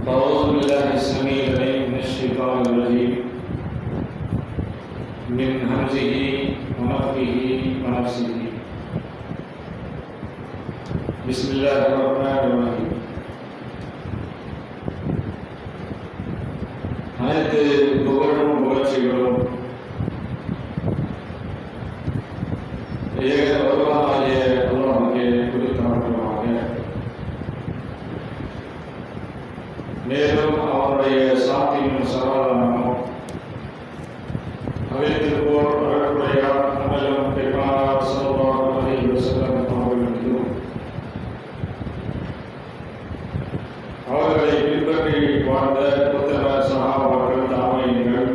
أعوذ بالله السميع العليم من الشيطان الرجيم من همزه ونفخه ونفسه. بسم الله الرحمن الرحيم. அனைத்து புகழும் புகழ்ச்சிகளும் ஏக ஒருவனாகிய அல்லாஹ்வுக்கே குறித்தானதாக, மேலும் அவருடைய சாந்தியும் சமாதானமும் அவைத்திருப்போர் அவர்களுடைய அமலும் பெருமானார் ஸல்லல்லாஹு அலைஹி வஸல்லம் அவர்கள் மீதும் அவர்களை பின்பற்றி வாழ்ந்த உத்தம சஹாபாக்கள், தாபீன்கள்,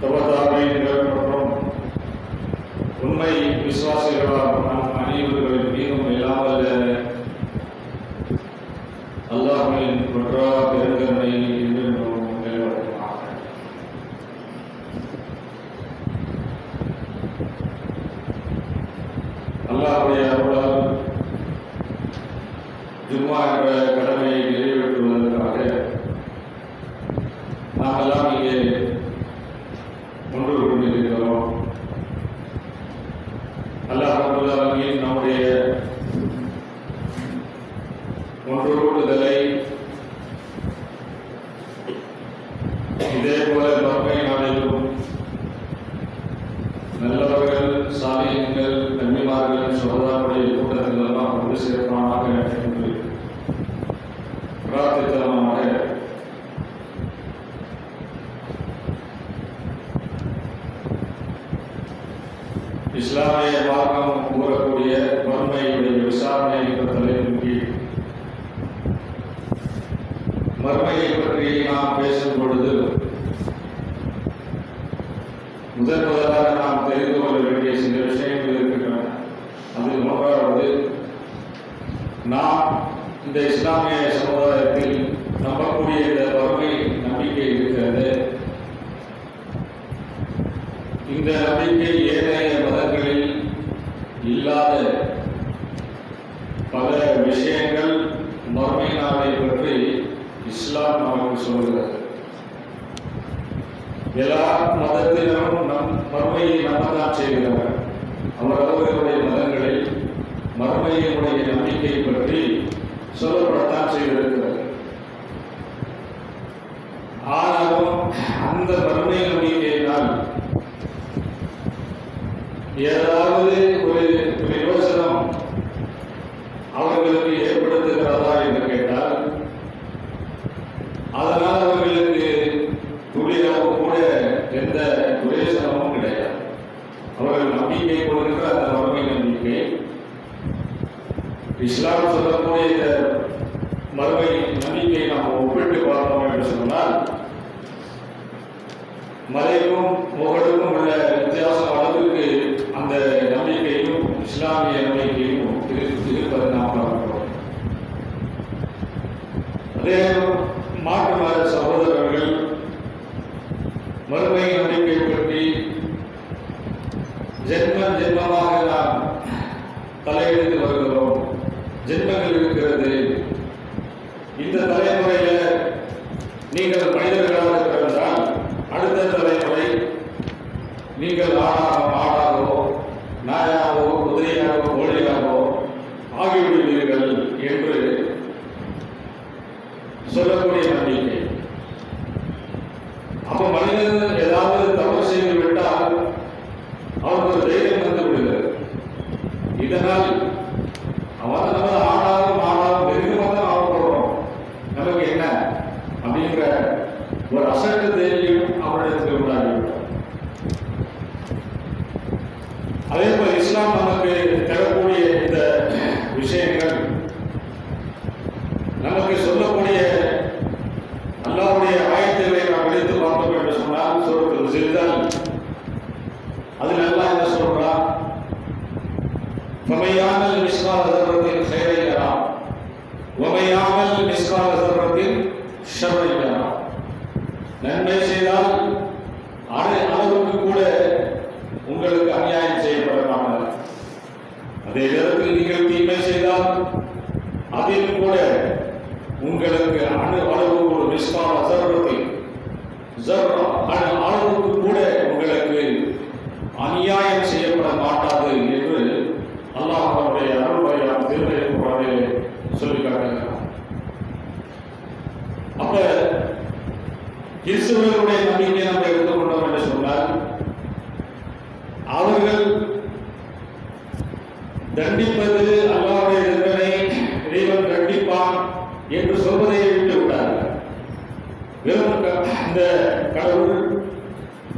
தபதாபீன்கள் மற்றும் உண்மை விசுவாசிகளால் நம் அனைவர்களின் மீதும் இல்லாமல் அல்லாஹ்வின் குற்றா பெருங்கருணை என்றும் நிலவரமாக. அல்லாஹ்வுடைய அருளால் ஜும்மா என்ற கடமையை நிறைவேற்றுவதற்காக நாம் எல்லாம் இங்கே ஒன்று கொண்டிருக்கிறோம். அல்லாஹ் ரப்பல் ஆலமீன் நம்முடைய ஒன்று கூடுதலை இதே போல மறுமை நாளிலும் நல்லவர்கள், சாலிஹீன்கள், நபிமார்கள், சுஹதாக்களுடைய கூட்டத்தில் எல்லாம் கொண்டு சேர்ப்பானாக என்று பிரார்த்தித்தனமாக இஸ்லாமிய மார்க்கம் கூறக்கூடிய மறுமையுடைய விசாரணை என்ற தலைப்பின் கீழ் மறுமையை பற்றி நாம் பேசும் பொழுது முதலாக நாம் தெரிந்து கொள்ள வேண்டிய சில விஷயங்கள் இருக்கின்றன. அதில் ஒன்றாவது, நாம் இந்த இஸ்லாமிய சமுதாயத்தில் நம்பக்கூடிய இந்த மறுமை நம்பிக்கை இருக்கிறது. இந்த நம்பிக்கை ஏனைய மதங்களில் இல்லாத பல விஷயங்கள் மறுமை நாளை பற்றி இஸ்லாம் நமக்கு சொல்கிறது. எல்லா மதத்தினரும் நம் மறுமையை நம்பத்தான் செய்கிறார்கள். அவரவர்களுடைய மதங்களில் மறுமையினுடைய நம்பிக்கை பற்றி சொல்லப்படத்தான் செய்திருக்கிறது. ஆனாலும் அந்த மறுமை நம்பிக்கையினால் ஏதாவது ஒரு பிரயோஜனம் அவர்களுக்கு ஏற்படுத்துகிறதா என்று கேட்டால், அதனால் அவர்களுக்கு துளியாக கூட எந்த பிரயோஜனமும் கிடையாது. அவர்கள் நம்பிக்கை கொள்கின்ற அந்த மறுமை நம்பிக்கை, இஸ்லாம் சொல்லக்கூடிய இந்த மறுமை நம்பிக்கை நாம் ஒப்பிட்டு பார்த்தோம் என்று சொன்னால், மலைக்கும் முகடுக்கும் உள்ள வித்தியாசம் அளவுக்கு அந்த நம்பிக்கையும் இஸ்லாமிய நம்பிக்கையும் இருப்பதை நாம் பார்க்கிறோம். அதே மாற்று மத சகோதரர்கள் மறுமை நம்பிக்கை பற்றி ஜென்மமாக நாம் தலையெடுத்து வருகிறோம். ஜென்மங்கள் இருக்கிறது. இந்த தலைமுறையில நீங்கள் மனிதர்களாக பிறந்தால் அடுத்த தலைமுறை நீங்கள் ஆடாகவோ நாயாகவோ குதிரையாகவோ கோழியாகவோ ஆகிவிடுவீர்கள் என்று சொல்லக்கூடிய நம்பிக்கை. அப்ப மனிதன் ஏதாவது தவறு செய்து விட்டால் அவருக்கு ஒரு தைரியம் வந்து விடுகிறது. இதனால் அவன் நம்ம ஆடாலும் வெறுமாக தான் ஆகப்படுறோம், நமக்கு என்ன அப்படிங்கிற ஒரு அசட்டு தைரியம் அவரிடத்தில் உண்டாகிவிடும். அதே போல இஸ்லாம் நமக்கு தரக்கூடிய இந்த விஷயங்கள், நமக்கு சொல்லக்கூடிய அல்லாஹ்வுடைய ஆயத்துகளை நாம் எடுத்து பார்த்தோம் என்று சொன்னால், சூரத்துல் ஜில்சால், அதில் அல்லாஹ் என்ன சொல்றான்? فَمَن يَعْمَلْ مِثْقَالَ ذَرَّةٍ خَيْرًا يَرَهُ وَمَن يَعْمَلْ مِثْقَالَ ذَرَّةٍ شَرًّا يَرَهُ. நன்மை செய்தால் அளவுக்கு கூட உங்களுக்கு அநியாயம் செய்யப்படலாம். அதே நேரத்தில் நீங்கள் தீமை செய்தால் அதில் கூட உங்களுக்கு அணு அளவு ஒரு மிஸ்கால அளவுக்கு கூட உங்களுக்கு அநியாயம் செய்யப்பட மாட்டாது என்று அல்லாஹ் அவருடைய அருள்வாயால் திருமறை சொல்லி காட்டுகிறார். அப்ப கிறிஸ்தவர்களுடைய நம்பிக்கை நம்ம எடுத்துக்கொண்டோம் என்று சொன்னால், அவர்கள் தண்டிப்பது அல்லாஹ்வுடைய தண்டனை, இறைவன் தண்டிப்பான் என்று சொல்வதை விட்டு விட்டார்கள். வெறும் இந்த கடவுள்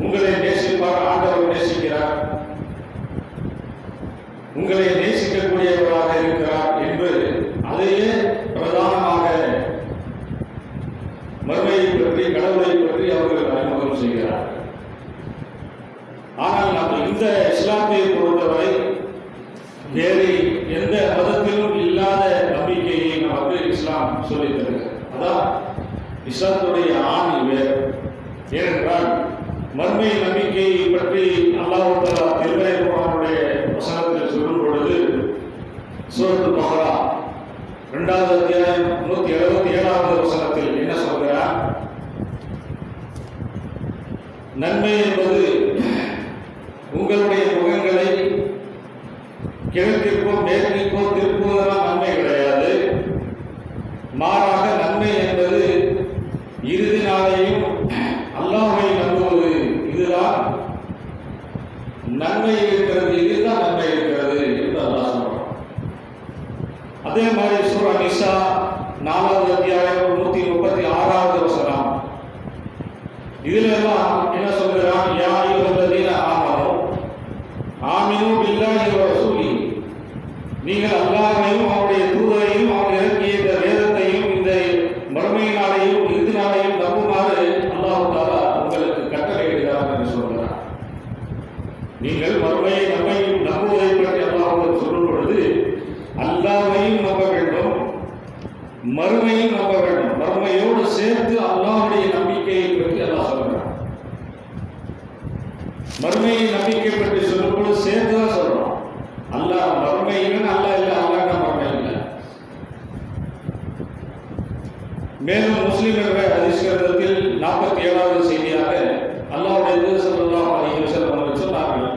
உங்களை நேசிப்பார், ஆண்டவர் நேசிக்கிறார், உங்களை நேசிக்கக்கூடியவராக இருக்கிறார் என்று அதையே பிரதானமாக மறுமையை பற்றி, கடவுளை பற்றி அவர்கள் அறிமுகம் செய்கிறார்கள். ஆனால் நாம் இந்த இஸ்லாத்தை பொறுத்தவரை வேறு எந்த மதத்திலும் இல்லாத நம்பிக்கையை நமக்கு இஸ்லாம் சொல்லித் தருகிறது. அதான் இஸ்லாத்துடைய ஆணி வேறு. ஏனென்றால் மர்மை நம்பிக்கையை பற்றி அல்லாஹ் தஆலா திருமறை குர்ஆனுடைய வசனத்தில் சொல்லும் பொழுது, சூரத்துல் பக்ரா 2வது அத்தியாயம் 177வது வசனத்தில் என்ன சொல்கிறார்? நன்மை என்பது உங்களுடைய முகங்களை கிழக்கிற்கோ மேற்கிற்கோ திருப்புவதெல்லாம் நன்மை கிடையாது. மாறாக நன்மை என்பது இறுதி நாளையும் அல்லாஹ்வை நம்புவது, இதுதான் நன்மை இருக்கிறது, இதுதான் நன்மை இருக்கிறது என்று அல்லாஹ் சொல்றான். அதே மாதிரி சூரா நிசா 4வது அத்தியாயம் 136வது வசனம், இதுல எல்லாம் என்ன சொல்கிறான்? யா அய்யுஹல்லதீன ஆமினு பில்லாஹி வ ரசூலிஹி, நீங்கள் அல்லாஹ்வையும் அவருடைய தூதரையும் அவர் இறக்கிய இந்த வேதத்தையும் இந்த மறுமை நாளையும் இறுதி நாளையும் நம்புமாறு அல்லாஹ் தஆலா உங்களுக்கு கட்டளையிடுகிறார் என்று சொல்கிறார். நீங்கள் மறுமையை நம்புவதை பற்றி அல்லாஹ் சொல்லும் பொழுது அல்லாஹ்வையும் நம்ப வேண்டும், மறுமையும் நம்ப வேண்டும். மறுமையோடு சேர்த்து அல்லாஹ்வுடைய நம்பிக்கையை பற்றி அல்லாஹ் சொல்கிறார். மறுமையை நம்பிக்கை பற்றி சொல்லும் பொழுது சேர்த்து தான் சொல்றோம். அல்லாஹ் மறுமைன்னு அல்லாஹ் இல்லை, அல்லாஹ்னா மறுமை இல்லை. மேலும் முஸ்லிம் என்ற ஹதீஸ் கிரந்தத்தில் 47வது செய்தியாக அல்லாஹ்வுடைய தூதர் ஸல்லல்லாஹு அலைஹி வஸல்லம் அவர்கள் சொன்னார்கள்,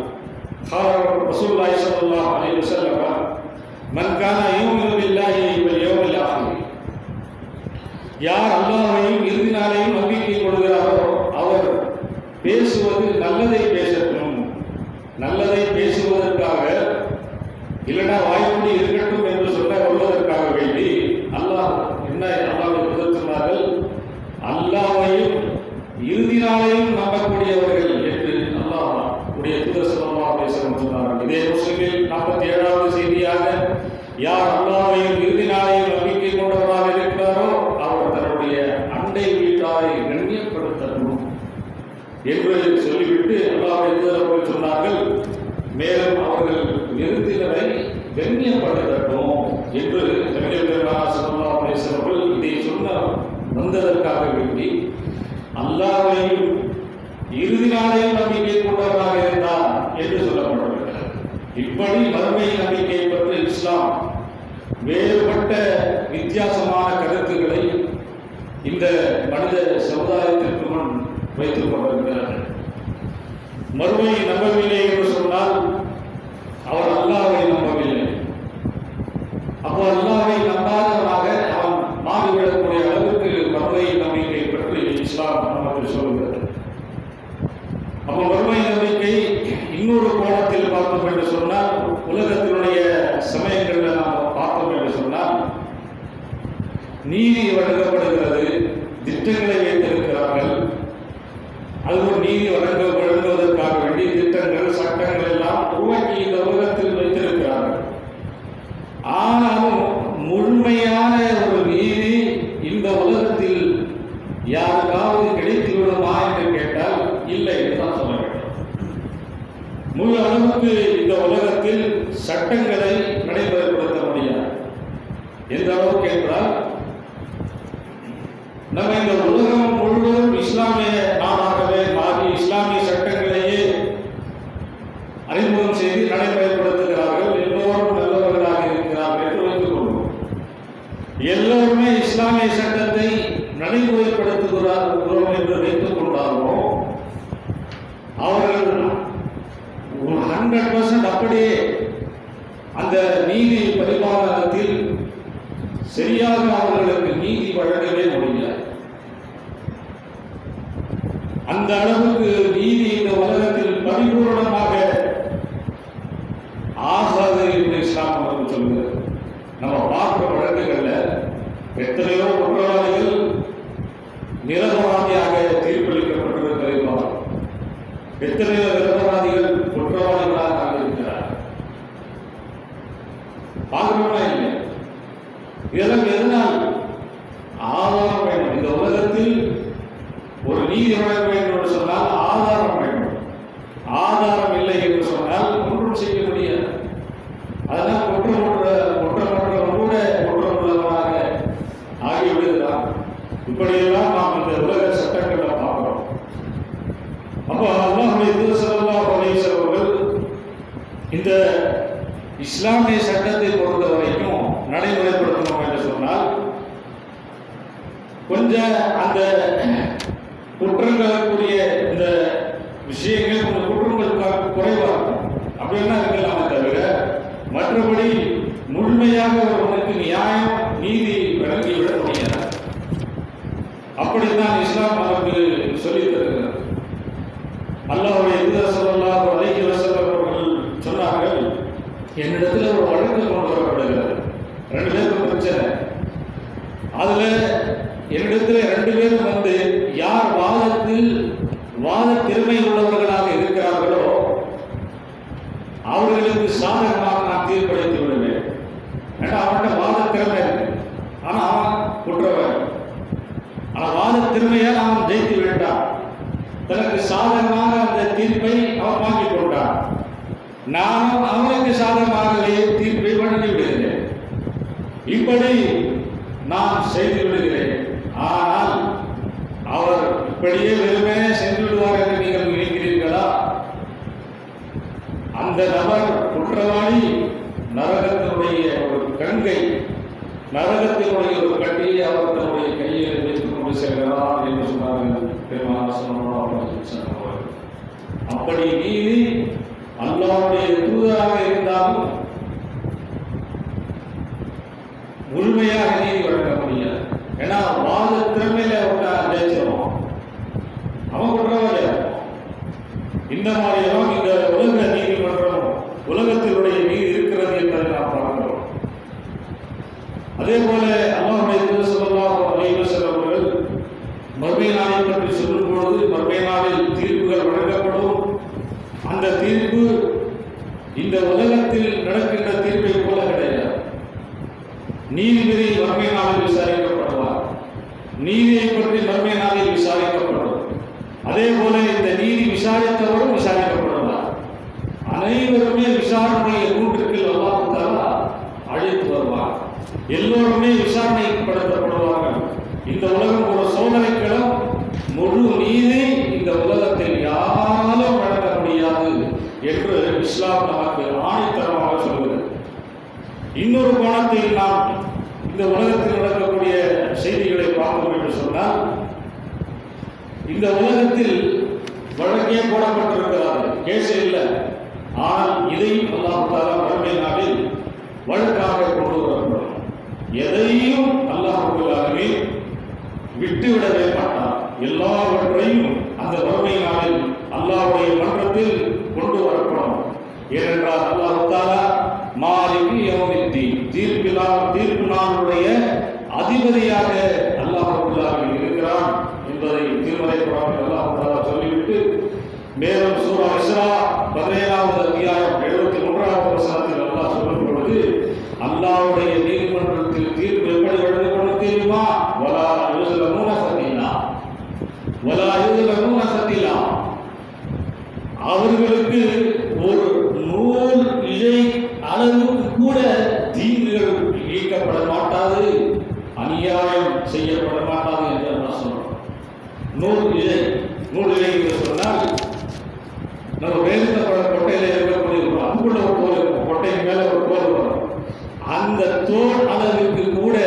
ரசூலுல்லாஹி ஸல்லல்லாஹு அலைஹி வஸல்லம், மன் கான யுமினு பில்லாஹி வல் யௌமில் ஆகிர், யார் அல்லாஹ்வையும் இறுதி நாளையும் நம்பிக்கை கொள்கிறாரோ அவர் பேசுவது நல்லதை பேசட்டும். நல்லதை பேசுவதற்காக, இல்லைன்னா வாய்மொழி இருக்கட்டும் என்று சொல்ல வருவதற்காக வேண்டி அல்லாஹ் என்ன அல்லாஹ்வை சொன்னார்கள்? அல்லாஹ்வையும் இறுதி நாளையும் நம்பக்கூடியவர்கள் என்று அல்லாஹ் உடைய தூதர் ஸல்லல்லாஹு அலைஹி வஸல்லம் சொன்னார்கள். இதே முஸ்லிமில் 47வது செய்தியாக, யார் அல்லாஹ்வையும் இறுதி நாளையும் நம்பிக்கை கொண்டவராக இருக்கிறாரோ அவர் தன்னுடைய அண்டை வீட்டாரை கண்ணியப்படுத்தணும் என்று சொல்லிவிட்டு அல்லாஹ்வுடைய தூதர் சொன்னார்கள், மேலும் அவர்கள் விருந்தினரை கண்ணியப்படுத்தட்டும் என்று நபிகள் பெருமானார் ஸல்லல்லாஹு அலைஹி வஸல்லம் இதை சொன்ன வந்ததற்காக வேண்டி அல்லாஹ்வையும் இறுதி நாளையும் நம்பிக்கை கொண்டவராக இருந்தார் என்று சொல்லப்பட்டிருக்கிறது. இப்படி மறுமை நம்பிக்கை பற்றி இஸ்லாம் வேறுபட்ட வித்தியாசமான கருத்துக்களை இந்த மனித சமுதாயத்திற்கு முன் வைத்துக் கொண்டிருக்கிறார்கள். மறுமையை நம்பவில்லை என்று சொன்னால் அவர் அல்லாஹ்வை நம்பவில்லை. அப்போ அல்லாஹ்வை நம்பாதவராக அவன் மாறிவிடக்கூடிய அளவுக்கு மறுமை நம்பிக்கை பற்றி இஸ்லாம் நமக்கு சொல்கிறது. அப்போ மறுமை நம்பிக்கை இன்னொரு கோணத்தில் பார்த்தோம் என்று சொன்னால், உலகத்தினுடைய சமயங்களில் நாம் பார்த்தோம் என்று சொன்னால், நீதி வழங்கப்படுகிறது, திட்டங்களை வைத்திருக்கிறார்கள். அதுபோல் நீதி வழங்குவதற்காக வேண்டிய திட்டங்கள், சட்டங்கள் எல்லாம் உருவாக்கி இந்த உலகத்தில் வைத்திருக்கிறார்கள். ஆனாலும் முழுமையான ஒரு நீதி இந்த உலகத்தில் யாருக்காவது கிடைத்து விடுமா என்று கேட்டால் இல்லை என்று தான் சொல்ல வேண்டும். முழு அளவுக்கு இந்த உலகத்தில் சட்டங்களை நடைமுறைப்படுத்த முடியாது. எந்த அளவுக்கு என்றால், நம்ம இந்த உலகம் முழுவதும் இஸ்லாமிய நாடாகவே மாறி இஸ்லாமிய சட்டங்களையே அறிமுகம் செய்து நடைமுறைப்படுத்துகிறார்கள். எல்லோரும் நல்லவர்களாக இருக்கிறார்கள் என்று வைத்துக் கொள்வோம். எல்லோருமே இஸ்லாமிய சட்டத்தை நடைமுறைப்படுத்துகிறோம் என்று வைத்துக் கொண்டார்களோ அவர்கள் 100% அப்படியே அந்த நீதி பரிபாலனத்தில் சரியாக அவர்களுக்கு நீதி வழங்கவே முடியல. அந்த அளவுக்கு நீதி இந்த உலகத்தில் பரிபூர்ணமாக ஆகாது என்று இஸ்லாம் நமக்கு சொல்கிறது. நம்ம பார்க்கிற வழக்குகள்ல எத்தனையோ குற்றவாளிகள் நிரபராதியாக தீர்ப்பளிக்கப்பட்டிருக்கிறார். எத்தனையோ நிரபராதிகள் குற்றவாளிகளாக இருக்கிறார். பார்க்கிறோமா இல்லை? இதெல்லாம் எதனால்? ஆதாரம் வேண்டும். இந்த உலகத்தில் ஒரு நீதி வழங்க வேண்டும் என்று சொன்னால் ஆதாரம் வேண்டும். ஆதாரம் இல்லை என்று சொன்னால் ஒன்றும் செய்ய முடியாது. அதனால் குற்றமற்றவன் கூட குற்றமுள்ளவனாக ஆகிவிடுகிறான். இப்படியெல்லாம் நாம் இந்த உலக சட்டங்களை பார்க்கிறோம். அப்போ அல்லாஹ்வுடைய தூதர் ஸல்லல்லாஹு அலைஹி வஸல்லம் அவர்கள் இந்த இஸ்லாமிய சட்டத்தை பொறுத்த வரைக்கும் நடைமுறைப்படுத்தணும் என்று சொன்னால் கொஞ்சம் அந்த குற்றங்களுக்குரிய இந்த விஷயங்கள் கொஞ்சம் குற்றங்கள் குறைவாக இருக்கும். அப்படின்னா இருக்கலாமே தவிர மற்றபடி முழுமையாக ஒருவனுக்கு நியாயம் நீதி வழங்கிவிட முடியாது. அப்படித்தான் இஸ்லாம் நமக்கு சொல்லித் தருகிறது. அல்லாஹ்வுடைய தூதர் ஸல்லல்லாஹு அலைஹி வஸல்லம் அவர்கள் சொன்னார்கள், என்னிடத்தில் ஒரு வழக்கு கொண்டு வரப்படுகிறது. 2 பேருக்கு பிரச்சனை. அதுல என்னிடத்தில் 2 பேரும் வந்து யார் வாத திறமை உள்ளவர்களாக இருக்கிறார்களோ அவர்களுக்கு சாதகமாக நான் தீர்ப்பளித்து விடுவேன். ஏன்னா அவன்கிட்ட வாத திறமை இருக்கு, ஆனா அவன் குற்றவாளி. ஆனா வாத திறமையால் அவன் ஜெயித்து விட்டான். தனக்கு சாதகமாக அந்த தீர்ப்பை அவன் வாங்கிக் கொண்டான். நானும் அவனுக்கு சாதகமாகவே தீர்ப்பை வழங்கி விடுகிறேன். இப்படி நான் செய்து விடுகிறேன். ஆனால் அவர் இப்படியே வெறுமனே சென்று விடுவார் என்று நீங்கள் நினைக்கிறீர்களா? அந்த நபர் குற்றவாளி நரகத்தினுடைய ஒரு கங்கை, நரகத்தினுடைய ஒரு கட்டியை அவர் தன்னுடைய கையில் வைத்துக் கொண்டு செல்கிறார் என்று சொன்னார்கள் பெருமானார் ஸல்லல்லாஹு அலைஹி வஸல்லம். அப்படி நீதி அல்லாஹ்வுடைய தூதராக இருந்தாலும் முழுமையாக நீதி வழங்க முடியாது. ஏன்னா வாத திறமையில ஜெயிச்சிருவோம், அவன் குற்றவாளியா இருக்கும். இந்த மாதிரியும் இந்த உலக நீதிமன்றம் உலகத்தினுடைய நீதி இருக்கிறது என்பதை நாம் பார்க்கிறோம். அதே போல அல்லாஹ்வுடைய தூதர் ஸல்லல்லாஹு அலைஹி வஸல்லம் அவர்கள் மறுமை நாளை பற்றி சொல்லும் பொழுது மறுமை நாளில் தீர்ப்புகள் வழங்கப்படும். அந்த தீர்ப்பு இந்த உலகத்தில் நடக்கின்ற தீர்ப்பை போல கிடையாது. நீதிபதி மறுமை நாளில் விசாரிக்கப்படுவார். நீதியை பற்றி மறுமை நாளில் விசாரிக்கப்படும். அதே போல இந்த நீதி விசாரித்தவரும் விசாரிக்கப்படுவார். அனைவருமே விசாரணையை கூட்டுக்கு அல்லாஹ் தஆலா அழைத்து வருவார். எல்லோருமே விசாரணைப்படுத்தப்படுவார்கள். இந்த உலகம் ஒரு சோதனைக்களம். முழு நீதி இந்த உலகத்தில் யாராலும் வழங்க முடியாது என்று இஸ்லாம் நமக்கு ஆணித்தரமாக சொல்கிறது. இன்னொரு கோணத்தில் நாம் இந்த உலகத்தில் நடக்கக்கூடிய செய்திகளை பார்ப்போம் என்று சொன்னால், இந்த உலகத்தில் வழக்கே போடப்பட்டிருக்கிறார்கள், கேஸ் இல்லை. ஆனால் இதையும் அல்லாஹ் தஆலா மறுமை நாளில் வழக்காக கொண்டு வரப்படும். எதையும் அல்லாஹ் ரப்பல் ஆலமீன் விட்டுவிடவே மாட்டார். எல்லாவற்றையும் அந்த மறுமை நாளில் அல்லாஹ்வுடைய மன்றத்தில் கொண்டு வரப்படும். ஏனென்றால் அல்லாஹ் தஆலா மாலிகி யௌமித்தீன், தீர்ப்பு நாளுடைய அதிபதியாக அல்லாஹ் ரப்பல் ஆலமீன் இருக்கிறான் என்பதை திருமறை குர்ஆனில் அல்லாஹ் தஆலா சொல்லிவிட்டு, மேலும் சூரா இஸ்ரா 17வது அத்தியாயம் 73வது வசனத்தில் அல்லாஹ் சொல்லும் பொழுது, அல்லாஹ்வுடைய நீதிமன்றத்தில் தீர்ப்பு எப்படி வழங்கப்படும் தெரியுமா? வலா யுஸ்லமூன ஃபதீலா, அவர்களுக்கு ஒரு நூல் இழை அளவுக்கு கூட தீங்குகள் இழைக்கப்பட மாட்டாது, அநியாயம் செய்யப்பட மாட்டாது என்று அல்லாஹ் சொல்றான். நூல் இழை என்று சொன்னால் நம்ம வேலுத்த கொட்டையில இருக்கக்கூடிய அதுக்குள்ள ஒரு தோல் இருக்கும், கொட்டையின் மேல ஒரு தோல் வரும். அந்த தோல் அளவுக்கு கூட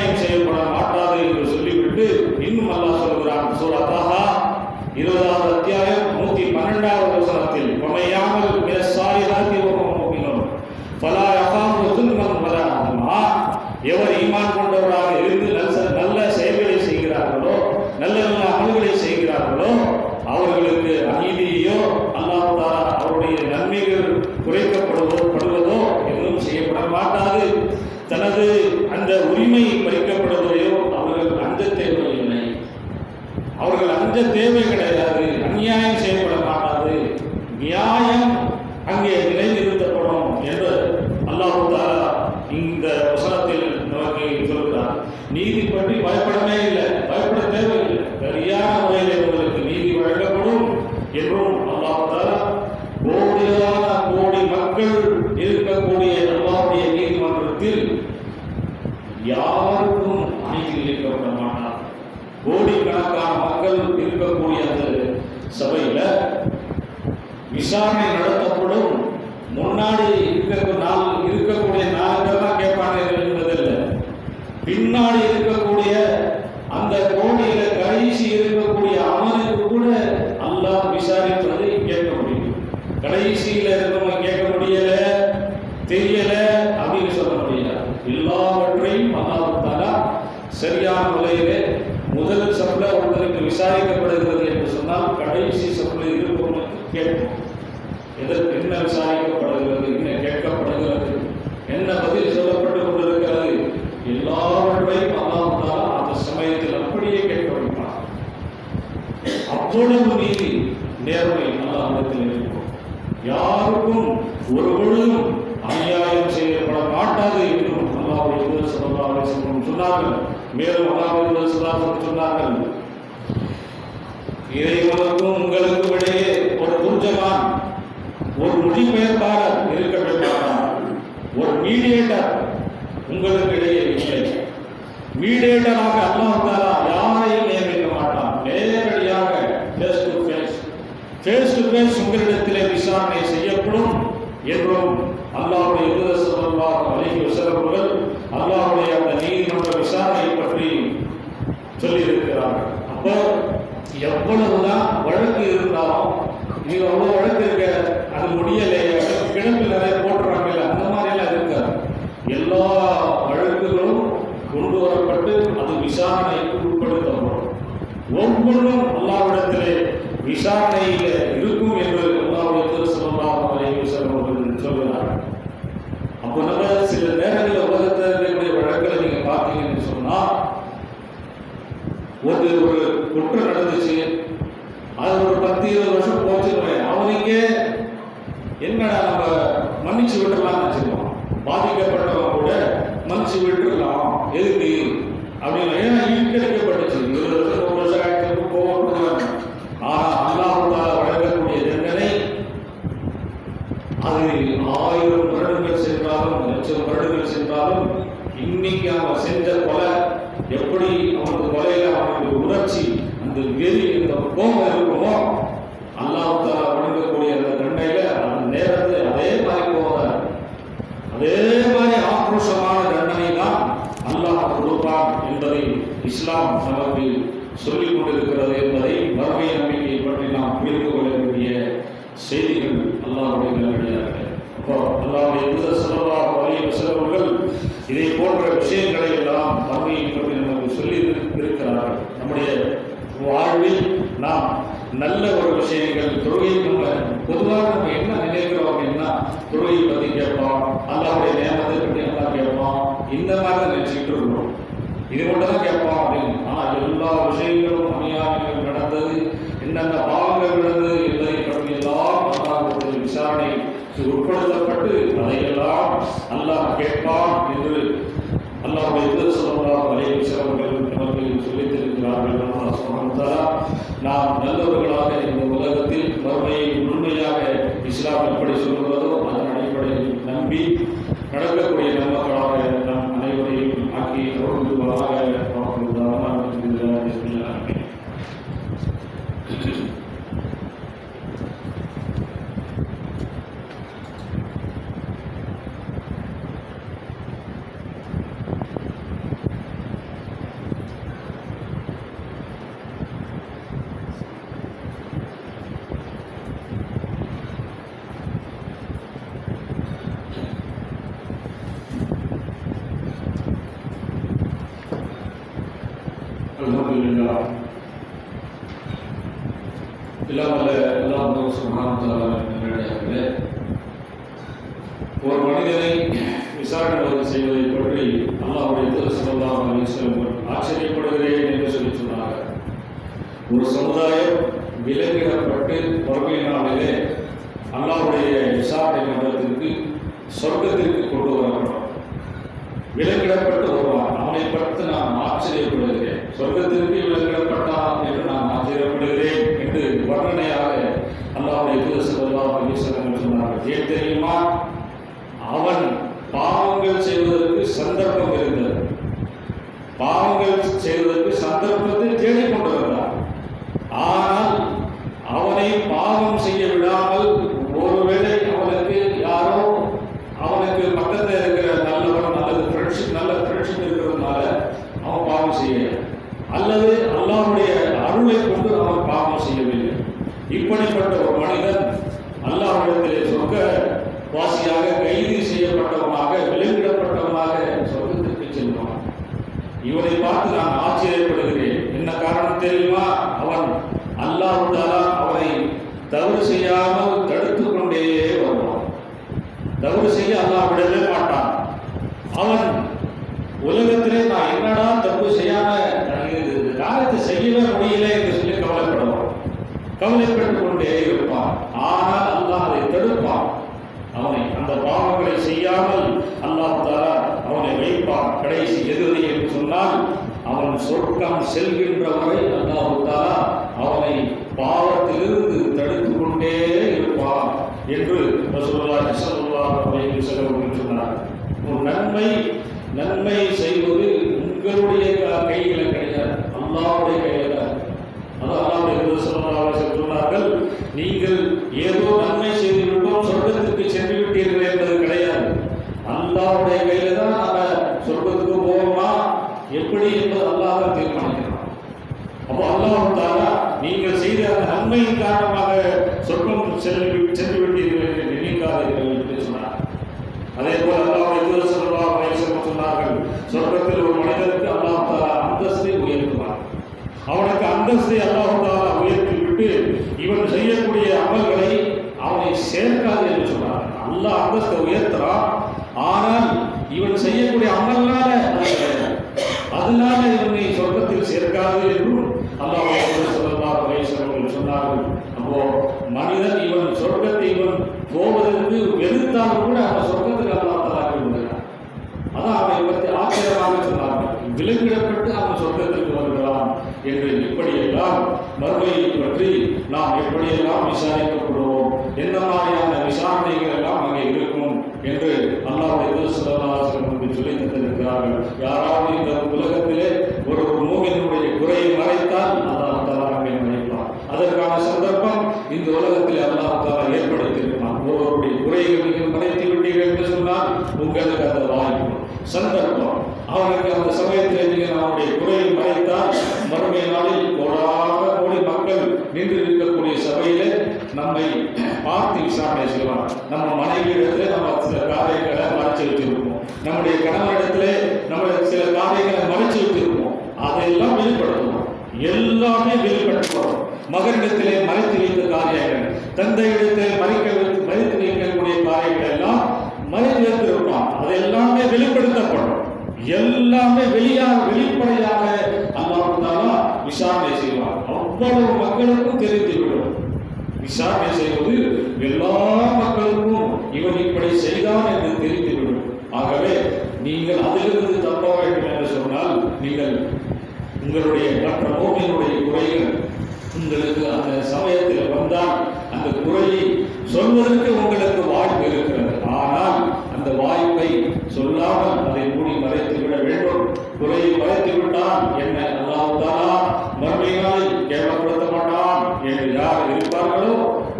அநியாயம் செய்யப்பட மாட்டாது என்று சொல்லிவிட்டு இன்னும் அல்லாஹ் சொல்கிறான். சூரா தாஹா 20வது அத்தியாயம் 112வது வசனத்தில், "வமையாமல் மினஸ்ஸாலிஹாத்தி வஹும் முஃமினூன் ஃபலா யகாஃபு ஸுல்மன் வலா ஹதுமா." எவர் ஈமான் கொண்டவராக இருந்து நல்ல செயல்களை செய்கிறார்களோ, நல்ல நல்ல அமல்களை செய்கிறார்களோ, அவர்களுக்கு அநீதியோ அல்லாஹ் தஆலா அவருடைய நன்மைகள் குறைக்கப்படுவதோ எதுவும் செய்யப்பட மாட்டாது. தனது அந்த உரிமை பறிக்கப்படுவதையோ அவர்கள் அஞ்ச தேவையில்லை. அவர்கள் அஞ்ச தேவை கிடையாது. அநியாயம் செய்யப்பட மாட்டாது. நியாயம் அங்கே நிலைநிறுத்தப்படும் என்று அல்லாஹ் தஆலா இந்த வசனத்தில் நமக்கு சொல்கிறார். நீதி பற்றி பயப்படவே இல்லை, பயப்பட தேவையில்லை. சரியான முறையில் உங்களுக்கு நீதி வழங்கப்படும் என்றும் அல்லாஹ் தஆலா கோடியான கோடி மக்கள் இருக்கக்கூடிய அல்லாஹ்வுடைய நீதிமன்றத்தில் யாருக்கும் அநீதி இழைக்கப்பட மாட்டார். கோடிக்கணக்கான மக்கள் இருக்கக்கூடிய அந்த சபையில விசாரணை நடத்தப்படும். முன்னாடி இருக்கக்கூடிய 4 பேர் தான் கேட்பாங்க என்பதில்லை. பின்னாடி இருக்கக்கூடிய அந்த கோடியில கடைசி இருக்கக்கூடிய அவனுக்கு கூட அல்லாஹ் விசாரிப்பதை கேட்க முடியும். கடைசியில இருக்கவங்க கேட்க முடியல, தெரியல அப்படின்னு சொல்ல முடியாது. எல்லாவற்றையும் அல்லாஹ் தஆலா சரியான முறையிலே முதல் சப்ல ஒருத்தருக்கு விசாரிக்கப்படுகிறது என்று சொன்னால் கடைசி சப்ல இருப்பவனுக்கு கேட்கும். எதற்கு என்ன விசாரிக்கப்படுகிறது, என்ன கேட்கப்படுகிறது, என்ன பதில் சொல்லப்பட்டு கொண்டிருக்கிறது, எல்லாவற்றையும் அல்லாஹ் தஆலா அந்த சமயத்தில் அப்படியே கேட்க வைப்பார். அவ்வளவு நீதி நேர்மை அல்லாஹ்விடத்தில் இருக்கும். யாருக்கும் ஒரு பொழுதும் அநியாயம் செய்யப்பட மாட்டாது என்றும் அல்லாஹ்வுடைய தூதர் ஸல்லல்லாஹு அலைஹி வஸல்லம் சொன்னார்கள். மேலும் அல்லாஹ்வுடைய தூதர் ஸல்லல்லாஹு அலைஹி வஸல்லம் சொன்னார்கள், இறைவனுக்கும் உங்களுக்கும் இடையே ஒரு துர்ஜமான், ஒரு மொழிபெயர்ப்பாளர் இருக்க வேண்டாம். ஒரு மீடியேட்டர் உங்களுக்கு இடையே இல்லை. மீடியேட்டராக அல்லாஹ் தஆலா யாரையும் நியமிக்க மாட்டான். நேரடியாக ஃபேஸ் டு ஃபேஸ் உங்களிடத்திலே விசாரணை செய்யப்படும் என்றும் அல்லாஹ்வுடைய தூதர் ஸல்லல்லாஹு அலைஹி வஸல்லம் அவர்கள் அல்லாஹ்வுடைய அந்த நீதிமன்ற விசாரணை பற்றி சொல்லியிருக்கிறார்கள். அப்போ எவ்வளவுதான் வழக்கு இருந்தாலும், இது அவ்வளோ வழக்கு இருக்க அது முடியலையே, கிடப்பில் நிறைய போட்டுறாங்கல்ல, அந்த மாதிரிலாம் இருக்காது. எல்லா வழக்குகளும் கொண்டு வரப்பட்டு அது விசாரணைக்கு உட்படுத்தப்படும். ஒவ்வொன்றும் அல்லாஹ்விடத்திலே விசாரணையில் இருக்கும் என்று அல்லாஹ்வுடைய தூதர் ஸல்லல்லாஹு அலைஹி வஸல்லம் அவர்கள் சொல்கிறார்கள். அப்போ நம்ம சில நேரங்களில் உலகத்தில் இருக்கக்கூடிய வழக்கில் நீங்க பார்த்தீங்கன்னு சொன்னா, ஒரு குற்றம் நடந்துச்சு, அது ஒரு 10-20 வருஷம் போச்சுன்னு அவனுக்கே என்னடா நம்ம மன்னிச்சு விட்டுலாம் வச்சுருக்கோம். பாதிக்கப்பட்டவங்க கூட மன்னிச்சு விட்டுலாம் எதுக்கு அப்படின்னு, ஏன்னா ஈர்க்கடிக்கப்பட்டுச்சு. 20 வருஷம் 1 வருஷம் ஆயிரத்துக்கு போகணும். ஆனால் அல்லாஹ் தஆலா வழங்கக்கூடிய தண்டனை அது 1000 வருடங்கள் சென்றாலும் 1,00,000 வருடங்கள் சென்றாலும் இன்னைக்கு அவன் செஞ்ச கொலை எப்படி அவனுக்கு கொலையில அவனுக்கு உணர்ச்சி, அந்த வெறி, அந்த கோபம் இருக்குமோ, அல்லாஹ் தஆலா வழங்கக்கூடிய அந்த தண்டனையில அந்த நேரத்தில் அதே மாதிரி போவார். அதே மாதிரி ஆக்ரோஷமான தண்டனை தான் அல்லாஹ் கொடுப்பான் என்பதை இஸ்லாம் நமக்கு சொல்லிக் கொண்டிருக்கிறது என்பதை மறுமை நம்பிக்கை பற்றி நாம் புரிந்து கொள்ள வேண்டிய செய்திகள் அல்லாஹ்வுடைய நல்லடியார்கள். அப்போ அல்லாஹ்வுடைய தூதர் ஸல்லல்லாஹு அலைஹி வஸல்லம் அவர்கள் இதை போன்ற விஷயங்களை எல்லாம் மறுமையை பற்றி நமக்கு சொல்லி இருக்கிறார்கள். நம்முடைய வாழ்வில் நாம் நல்ல ஒரு விஷயங்கள், தொழுகை பொதுவாக நம்ம என்ன நினைக்கிறோம் அப்படின்னா, தொழுகை பற்றி கேட்போம், அல்லாஹ்வுடைய நியமத்தை பற்றி எல்லாம் கேட்போம், இந்த மாதிரி தான் நினைச்சுட்டு இருக்கிறோம். இது மட்டும் தான் கேட்போம் அப்படின்னு. ஆனால் எல்லா விஷயங்களும் அநியாயங்கள் நடந்தது, என்னென்ன பாவங்கள் நடந்தது என்பதை பற்றி எல்லாம் அல்லாஹ்வுடைய விசாரணைக்கு உட்படுத்தப்பட்டு அதையெல்லாம் அல்லாஹ் கேட்பான் என்று அல்லாஹ்வுடைய தூதர் ஸல்லல்லாஹு அலைஹி வஸல்லம் அவர்கள் நமக்கு சொல்லித் தருகிறார்கள். அல்லாஹ் சுப்ஹானஹு வ தஆலா நாம் நல்லவர்களாக இந்த உலகத்தில் மறுமையை உண்மையாக இஸ்லாம் எப்படி சொல்கிறதோ அதன் அடிப்படையில் நம்பி நடக்கக்கூடிய நன்மக்களாக நம் அனைவரையும் ஆக்கி தொடர்ந்துவதாக அல்ஹம்துலில்லாஹ். எல்லாம் வல்ல அல்லாஹ் சுப்ஹானஹு வ தஆலா நல்லடியார்களே, ஒரு மனிதனை விசாரணை செய்வதை பற்றி அல்லாஹ்வுடைய தூதர் ஸல்லல்லாஹு அலைஹி வஸல்லம் ஆச்சரியப்படுகிறேன் என்று சொல்லி சொன்னார்கள். ஒரு சமுதாயம் விலங்கிடப்பட்டு மறுமை நாளிலே அல்லாஹ்வுடைய விசாரணை மன்றத்திற்கு சொர்க்கத்திற்கு கொண்டு வரப்படும். விலங்கிடப்பட்டு வருவான். அவனை பற்றி நான் ஆச்சரியப்படுகிறேன். சொர்க்கத்திற்கு விலங்கிடப்பட்டான் என்று நான் ஆச்சரியப்படுகிறேன் என்று வர்ணனையாக அல்லாஹ்வுடைய தூதர் ஸல்லல்லாஹு அலைஹி வஸல்லம் சொன்னார்கள். ஏன் தெரியுமா? அவன் பாவங்கள் செய்வதற்கு சந்தர்ப்பம் இருந்தது. பாவங்கள் செய்வதற்கு சந்தர்ப்பத்தை தேடிக்கொண்டிருந்தான். ஆனால் அவனை பாவம் செய்ய விடாமல், ஒருவேளை அவனுக்கு யாரோ அவனுக்கு பக்கத்தில் இருக்கிற நல்லவன் நல்ல ஃப்ரெண்ட்ஷிப் இருக்கிறதுனால அவன் பாவம் செய்ய, அல்லது அல்லாஹ்வுடைய அருளை கொண்டு அவன் பாவம் செய்யவில்லை. இப்படிப்பட்ட ஒரு மனிதன் அல்லாஹ்விடத்திலே சொர்க்க வாசியாக கைது செய்யப்பட்டவனாக விலங்கிடப்பட்டவனாக சொர்க்கத்திற்கு செல்வான். இவனை பார்த்து நான் ஆச்சரியப்படுகிறேன். என்ன காரணம் தெரியுமா? அவன் அல்லாஹ் தஆலா அவனை தவறு செய்யாமல் தடுத்து கொண்டே வருவான். தவறு செய்ய அல்லாஹ் விடவே மாட்டான். அவன் உலகத்திலே நான் என்னடா தப்பு செய்யாம காரியத்தை செய்யவே முடியல என்று சொல்லி கவலைப்படுவான். கவலைப்பட்டுக் கொண்டே இருப்பான். ஆனால் அல்லாஹ் அதை தடுப்பான். அவனை அந்த பாவங்களை செய்யாமல் அல்லாஹ் தஆலா அவனை வைப்பான். கடைசி எதிரி என்று சொன்னால் அவன் சொர்க்கம் செல்கின்ற வரை அல்லாஹ் தஆலா அவனை பாவத்திலிருந்து தடுத்து கொண்டே இருப்பான் என்று ரசூலுல்லாஹி ஸல்லல்லாஹு அலைஹி வஸல்லம் சொன்னார். ஒரு நன்மை செய்வது உங்களுடைய கையில் கிடையாது, அல்லாஹ்வுடைய கையில் தான். அல்லாஹ்வுடைய ஸல்லல்லாஹு அலைஹி வஸல்லம் சொன்னார்கள், நீங்கள் ஏதோ நன்மை செய்து விட்டோம் சொர்க்கத்துக்கு சென்று விட்டீர்கள் என்பது கிடையாது. அல்லாஹ்வுடைய கையில தான் நம்ம சொர்க்கத்துக்கு போவோமா எப்படி என்பது அல்லாஹ் தான் தீர்மானிக்கிறான். அப்போ அல்லாஹ் தஆலா நீங்கள் செய்த அந்த நன்மையின் காரணமாக சொர்க்கம் சென்று விட்டீர்கள் என்று நினைக்காதீர்கள் என்று சொன்னார். அதே போல அல்லாஹ்வுடைய தூதர் ஸல்லல்லாஹு அலைஹி வஸல்லம் சொன்னார்கள், சொர்க்கத்தில் ஒரு மனிதனுக்கு அல்லாஹ் தஆலா அந்தஸ்தை உயர்த்துவார். அவனுக்கு அந்தஸ்தை அல்லாஹ் தஆலா உயர்த்தி விட்டு இவன் செய்யக்கூடிய அமல்களை அவனை சேர்க்காது என்று சொன்னார். அல்லாஹ் அந்தஸ்தை உயர்த்துறான். ஆனால் இவன் செய்யக்கூடிய அமல்னால அதனால இவனை சொர்க்கத்தில் சேர்க்காது என்றும் அல்லாஹ் ஸல்லல்லாஹு அலைஹி வஸல்லம் சொன்னார்கள். அப்போ மனிதன் இவன் சொர்க்கத்தை இவன் போவதற்கு வெறுத்தாலும் கூட அவன் சொர்க்கத்துக்கு அல்லாஹ் தஆலா விடுகிறான். அதான் அவனை பற்றி ஆச்சரியமாக சொன்னார்கள். விலங்கிடப்பட்டு அவன் சொர்க்கத்திற்கு வருகிறான் என்று. இப்படியெல்லாம் மறுமையை பற்றி நாம் எப்படியெல்லாம் விசாரிக்கப்படுவோம், எந்த மாதிரியான விசாரணைகள் எல்லாம் அங்கே இருக்கும் என்று அல்லாஹ்வுடைய தூதர் ஸல்லல்லாஹு அலைஹி வஸல்லம் சொல்லி தந்திருக்கிறார்கள். யாராவது இந்த உலகத்திலே ஒரு மூமினுடைய குறையை மறைத்தால் அல்லாஹ் தஆலா அங்கே மறைப்பான். அதற்கான சந்தர்ப்பம் இந்த உலகத்தில் அல்லாஹ் தஆலா ஏற்படுத்தியிருக்கிறான். ஒருவருடைய குறைகளை நீங்கள் மறைத்து விட்டீர்கள் என்று சொன்னால் உங்களுக்கு அந்த வாய்ப்பு சந்தர்ப்பம். அவனுக்கு அந்த சமயத்தில் நீங்கள் அவனுடைய குறையை மறைத்தால் மறுமை நாளில் கோடி மக்கள் நின்று இருக்கக்கூடிய சபையிலே நம்மை பார்த்து விசாரணை செய்வார். நம்ம மனைவியிடத்திலே நம்ம சில காரியங்களை மறைச்சு வச்சிருப்போம், நம்முடைய கணவரிடத்திலே நம்ம சில காரியங்களை மறைச்சு வச்சிருப்போம். அதையெல்லாம் வெளிப்படுத்துவோம், எல்லாமே வெளிப்படுத்துவோம். மகனிடத்திலே மறைத்து வைத்த காரியங்கள், தந்தையிடத்திலே மறைத்து வைக்கக்கூடிய காரியங்கள் எல்லாம் மறைத்து வைத்திருப்பான். அது எல்லாமே வெளிப்படுத்தப்படும். எல்லாமே வெளிப்படையாக அல்லாஹ் தஆலா விசாரணை செய்வார். அவ்வளவு மக்களுக்கும் தெரிந்துவிடும். விசாரணை செய்வது எல்லா மக்களுக்கும் இவன் இப்படி செய்தான் என்று தெரிந்துவிடும். ஆகவே நீங்கள் அதிலிருந்து தப்ப வேண்டும் என்று சொன்னால் நீங்கள் உங்களுடைய மற்ற மூமினுடைய குறைகள் உங்களுக்கு அந்த சமயத்தில் வந்தால் அந்த குறையை சொல்வதற்கு உங்களுக்கு வாய்ப்பு இருக்கிறது. ஆனால் அந்த வாய்ப்பை சொல்லாமல் அதை மூடி மறைத்து விட வேண்டும். குறையை மறைத்து விட்டால் என்ன அல்லாஹ் தஆலா மறுமை நாளில் கேவலப்படுத்த மாட்டான் என்று யார் இருப்பார்களோ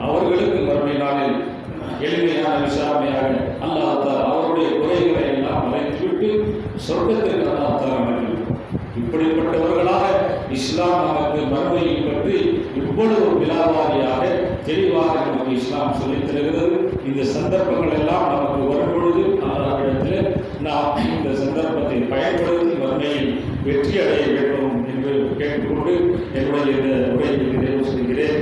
அவர்களுக்கு மறுமை நாளில் எளிமையான விசாரணையாக அல்லாஹ் தஆலா அவருடைய குறைகளை எல்லாம் மறைத்துவிட்டு சொர்க்கத்திற்கு அல்லாஹ் தஆலா அனுப்பிவிட்டார். இப்படிப்பட்டவர்களாக இஸ்லாம் நமக்கு மறுமையை பற்றி இவ்வளவு விலாவாரியாக தெளிவாக நமக்கு இஸ்லாம் சொல்லித் தருகிறது. இந்த சந்தர்ப்பங்கள் எல்லாம் நமக்கு வரும்பொழுது அல்லாஹ்விடத்தில் நாம் இந்த சந்தர்ப்பத்தை பயன்படுத்தி மறுமையில் வெற்றி அடைய வேண்டும் என்று கேட்டுக்கொண்டு என்னுடைய இந்த உரையை நிறைவு செய்கிறேன்.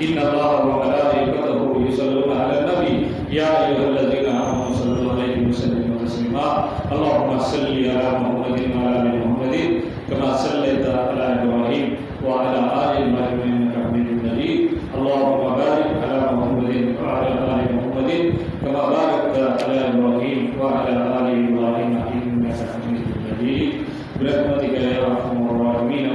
إن الله وملائكته يصلون على النبي يا أيها الذين آمنوا صلوا عليه وسلموا تسليما اللهم صل على محمد وعلى آل محمد كما صليت على إبراهيم وعلى آل إبراهيم إنك حميد مجيد اللهم بارك على محمد وعلى آل محمد كما باركت على إبراهيم وعلى آل إبراهيم إنك حميد مجيد برحمتك يا أرحم الراحمين.